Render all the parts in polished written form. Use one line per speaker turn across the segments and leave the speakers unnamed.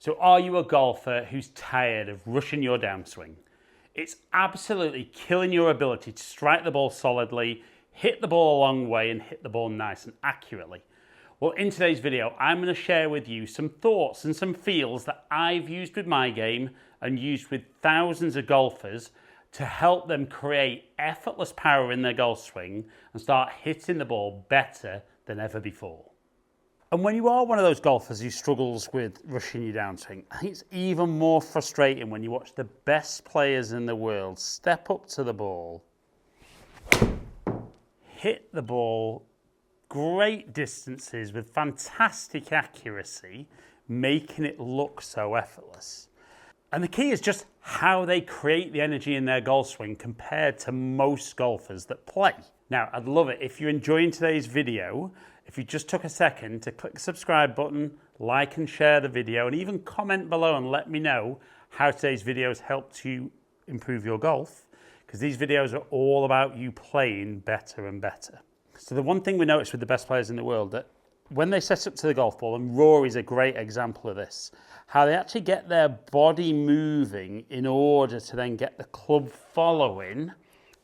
So are you a golfer who's tired of rushing your downswing? It's absolutely killing your ability to strike the ball solidly, hit the ball a long way and hit the ball nice and accurately. Well, in today's video, I'm going to share with you some thoughts and some feels that I've used with my game and used with thousands of golfers to help them create effortless power in their golf swing and start hitting the ball better than ever before. And when you are one of those golfers who struggles with rushing your downswing, I think it's even more frustrating when you watch the best players in the world step up to the ball, hit the ball great distances with fantastic accuracy, making it look so effortless. And the key is just how they create the energy in their golf swing compared to most golfers that play. Now, I'd love it if you're enjoying today's video, if you just took a second to click the subscribe button, like and share the video, and even comment below and let me know how today's videos helped you improve your golf, because these videos are all about you playing better and better. So the one thing we notice with the best players in the world, that when they set up to the golf ball, and Rory's a great example of this, how they actually get their body moving in order to then get the club following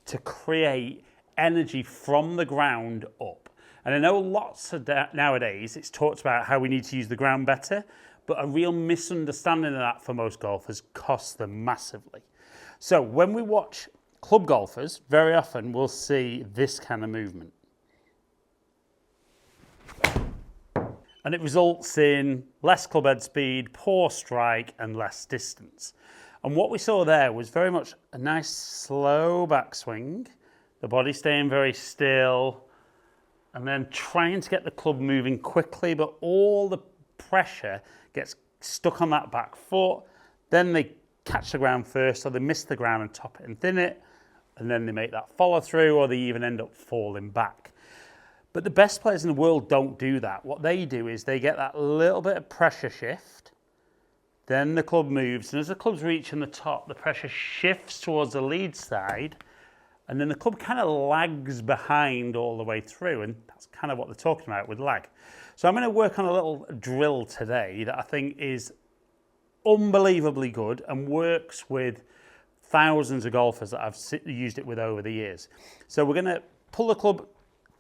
to create energy from the ground up. And I know lots of nowadays it's talked about how we need to use the ground better, but a real misunderstanding of that for most golfers costs them massively. So when we watch club golfers, very often we'll see this kind of movement. And it results in less clubhead speed, poor strike, and less distance. And what we saw there was very much a nice slow backswing, the body staying very still, and then trying to get the club moving quickly, but all the pressure gets stuck on that back foot. Then they catch the ground first, or they miss the ground and top it and thin it, and then they make that follow through, or they even end up falling back. But the best players in the world don't do that. What they do is they get that little bit of pressure shift, then the club moves, and as the club's reaching the top, the pressure shifts towards the lead side, and then the club kind of lags behind all the way through, and that's kind of what they're talking about with lag. So I'm going to work on a little drill today that I think is unbelievably good and works with thousands of golfers that I've used it with over the years. So we're going to pull the club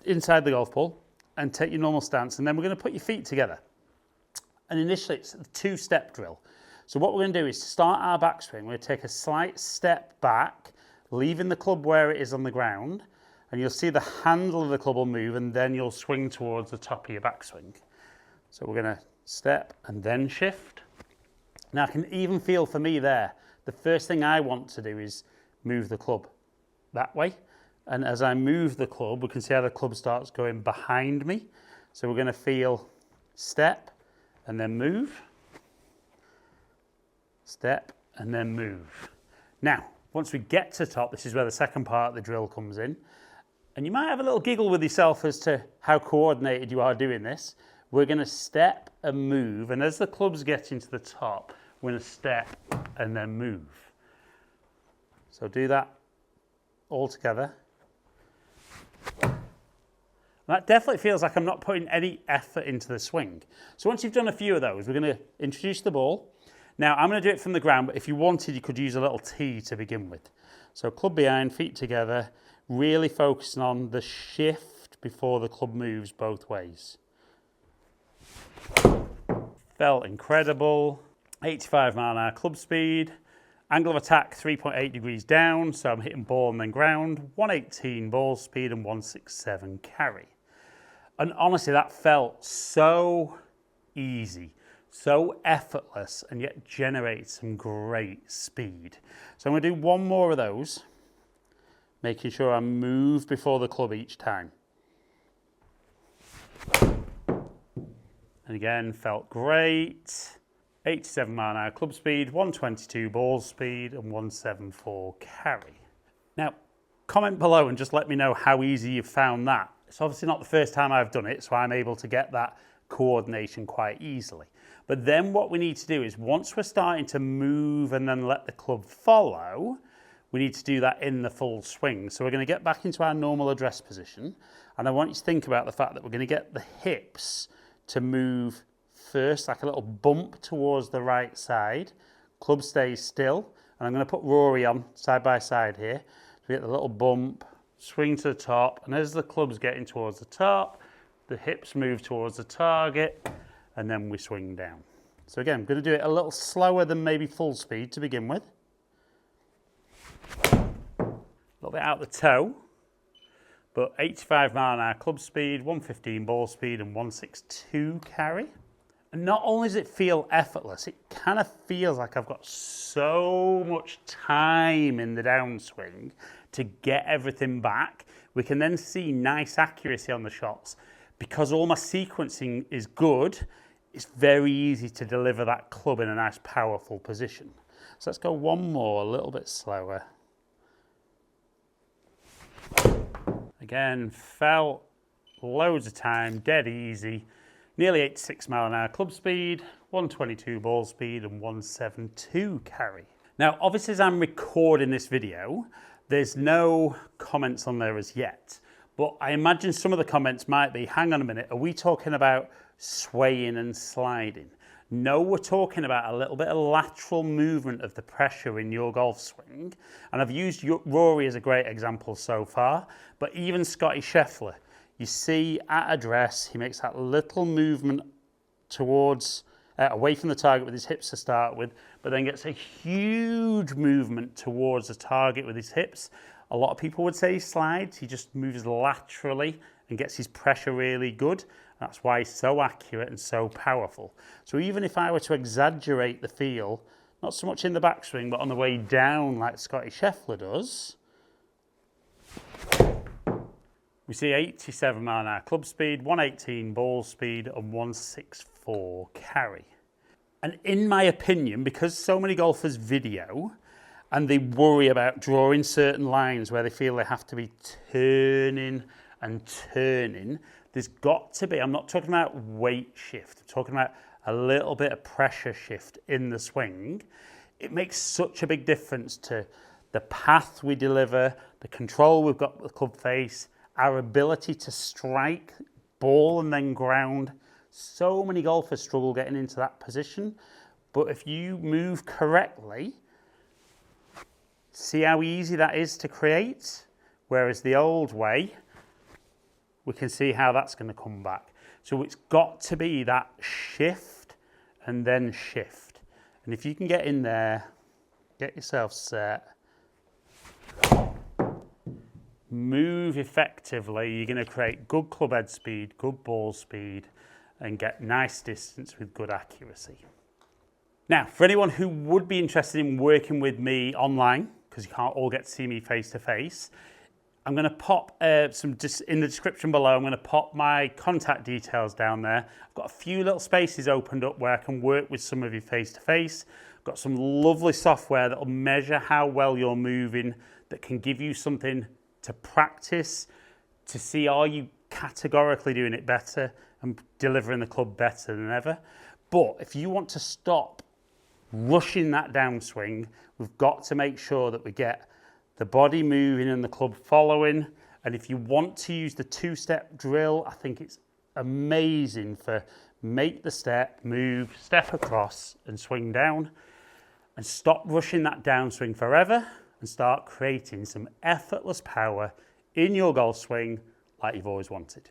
inside the golf ball and take your normal stance, and then we're going to put your feet together. And initially it's a two-step drill. So what we're going to do is to start our backswing, we're going to take a slight step back, leaving the club where it is on the ground, and you'll see the handle of the club will move, and then you'll swing towards the top of your backswing. So we're going to step and then shift. Now I can even feel for me there, the first thing I want to do is move the club that way. And as I move the club, we can see how the club starts going behind me. So we're going to feel step and then move, step and then move. Now, once we get to top, this is where the second part of the drill comes in. And you might have a little giggle with yourself as to how coordinated you are doing this. We're going to step and move, and as the club's getting to the top, we're going to step and then move. So do that all together. That definitely feels like I'm not putting any effort into the swing. So once you've done a few of those, we're going to introduce the ball. Now I'm going to do it from the ground, but if you wanted, you could use a little tee to begin with. So club behind, feet together, really focusing on the shift before the club moves both ways. Felt incredible. 85 mile an hour club speed. Angle of attack 3.8 degrees down, so I'm hitting ball and then ground. 118 ball speed and 167 carry. And honestly, that felt so easy, so effortless, and yet generated some great speed. So I'm going to do one more of those, making sure I move before the club each time. And again, felt great. 87 mile an hour club speed, 122 ball speed and 174 carry. Now, comment below and just let me know how easy you've found that. It's obviously not the first time I've done it, so I'm able to get that coordination quite easily. But then what we need to do is once we're starting to move and then let the club follow, we need to do that in the full swing. So we're going to get back into our normal address position, and I want you to think about the fact that we're going to get the hips to move first, like a little bump towards the right side. Club stays still. And I'm going to put Rory on side by side here. So we get the little bump, swing to the top. And as the club's getting towards the top, the hips move towards the target. And then we swing down. So again, I'm going to do it a little slower than maybe full speed to begin with. A little bit out the toe. But 85 mile an hour club speed, 115 ball speed and 162 carry. And not only does it feel effortless, it kind of feels like I've got so much time in the downswing to get everything back. We can then see nice accuracy on the shots. Because all my sequencing is good, it's very easy to deliver that club in a nice powerful position. So let's go one more, a little bit slower. Again, felt loads of time, dead easy. Nearly 86 mile an hour club speed, 122 ball speed and 172 carry. Now, obviously as I'm recording this video, there's no comments on there as yet. But I imagine some of the comments might be, hang on a minute, are we talking about swaying and sliding? No, we're talking about a little bit of lateral movement of the pressure in your golf swing. And I've used Rory as a great example so far, but even Scotty Scheffler, you see at address, he makes that little movement towards, away from the target with his hips to start with, but then gets a huge movement towards the target with his hips. A lot of people would say he slides, he just moves laterally and gets his pressure really good. That's why he's so accurate and so powerful. So even if I were to exaggerate the feel, not so much in the backswing, but on the way down like Scotty Scheffler does, we see 87 mile an hour club speed, 118 ball speed and 164 carry. And in my opinion, because so many golfers video and they worry about drawing certain lines where they feel they have to be turning and turning, there's got to be, I'm not talking about weight shift, I'm talking about a little bit of pressure shift in the swing. It makes such a big difference to the path we deliver, the control we've got with the club face, our ability to strike ball and then ground. So many golfers struggle getting into that position, but if you move correctly, see how easy that is to create? Whereas the old way, we can see how that's going to come back. So it's got to be that shift and then shift. And if you can get in there, get yourself set, move effectively, you're going to create good club head speed, good ball speed, and get nice distance with good accuracy. Now, for anyone who would be interested in working with me online, because you can't all get to see me face to face, I'm going to pop just in the description below, I'm going to pop my contact details down there. I've got a few little spaces opened up where I can work with some of you face to face. I've got some lovely software that will measure how well you're moving, that can give you something to practice, to see are you categorically doing it better and delivering the club better than ever. But if you want to stop rushing that downswing, we've got to make sure that we get the body moving and the club following. And if you want to use the two-step drill, I think it's amazing for make the step, move, step across and swing down, and stop rushing that downswing forever and start creating some effortless power in your golf swing like you've always wanted.